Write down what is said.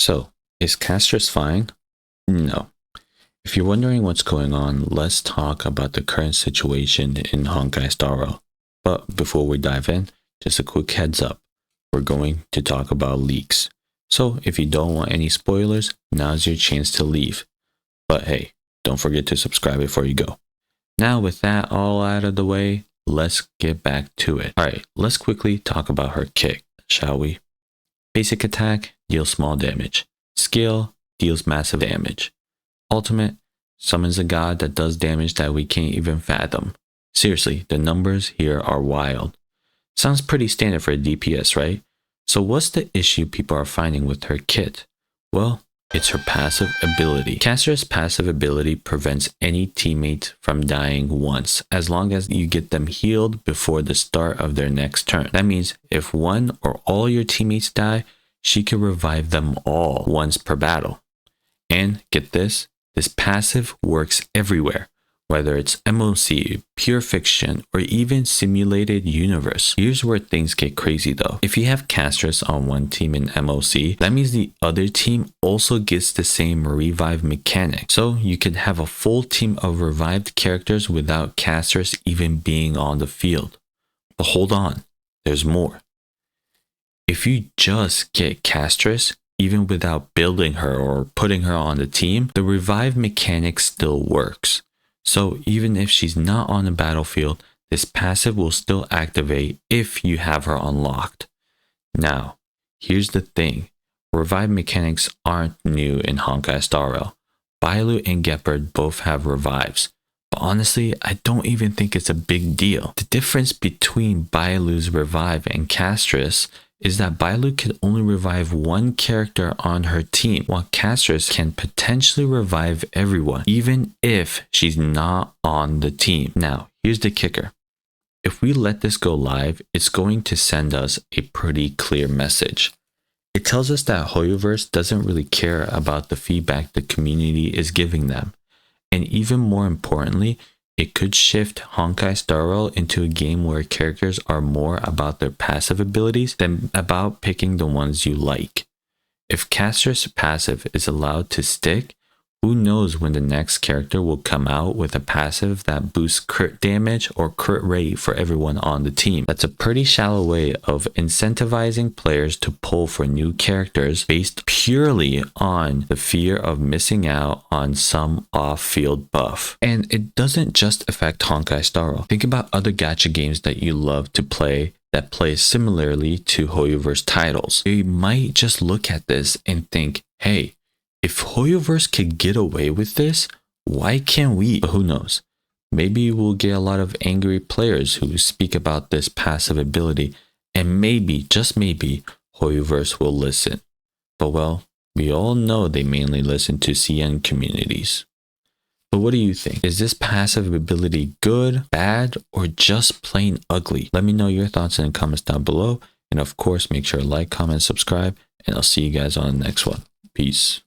So, is castorice fine? No. If you're wondering what's going on, let's talk about the current situation in Honkai Star Rail. But before we dive in, just a quick heads up. We're going to talk about leaks. So if you don't want any spoilers, now's your chance to leave. But hey, don't forget to subscribe before you go. Now with that all out of the way, let's get back to it. Alright, let's quickly talk about her kick, shall we? Basic attack deals small damage. Skill deals massive damage. Ultimate summons a god that does damage that we can't even fathom. Seriously, the numbers here are wild. Sounds pretty standard for a DPS, right? So what's the issue people are finding with her kit? Well, it's her passive ability. Castorice's passive ability prevents any teammate from dying once, as long as you get them healed before the start of their next turn. That means if one or all your teammates die, she can revive them all once per battle. And get this passive works everywhere, whether it's MOC, pure fiction, or even simulated universe. Here's where things get crazy though. If you have castorice on one team in MOC, that means the other team also gets the same revive mechanic. So you could have a full team of revived characters without castorice even being on the field. But hold on, there's more. If you just get castorice, even without building her or putting her on the team, the revive mechanic still works. So even if she's not on the battlefield, this passive will still activate if you have her unlocked. Now, here's the thing. Revive mechanics aren't new in Honkai Star Rail. Bailu and Gepard both have revives. But honestly, I don't even think it's a big deal. The difference between Bailu's revive and castorice is that Bailu can only revive one character on her team, while castorice can potentially revive everyone, even if she's not on the team. Now, here's the kicker. If we let this go live, it's going to send us a pretty clear message. It tells us that Hoyoverse doesn't really care about the feedback the community is giving them. And even more importantly, it could shift Honkai Star Rail into a game where characters are more about their passive abilities than about picking the ones you like. If castorice passive is allowed to stick, who knows when the next character will come out with a passive that boosts crit damage or crit rate for everyone on the team. That's a pretty shallow way of incentivizing players to pull for new characters based purely on the fear of missing out on some off-field buff. And it doesn't just affect Honkai Star Rail. Think about other gacha games that you love to play that play similarly to Hoyoverse titles. You might just look at this and think, hey, if Hoyoverse could get away with this, why can't we? But who knows? Maybe we'll get a lot of angry players who speak about this passive ability, and maybe, just maybe, Hoyoverse will listen. But well, we all know they mainly listen to CN communities. But what do you think? Is this passive ability good, bad, or just plain ugly? Let me know your thoughts in the comments down below. And of course, make sure to like, comment, subscribe, and I'll see you guys on the next one. Peace.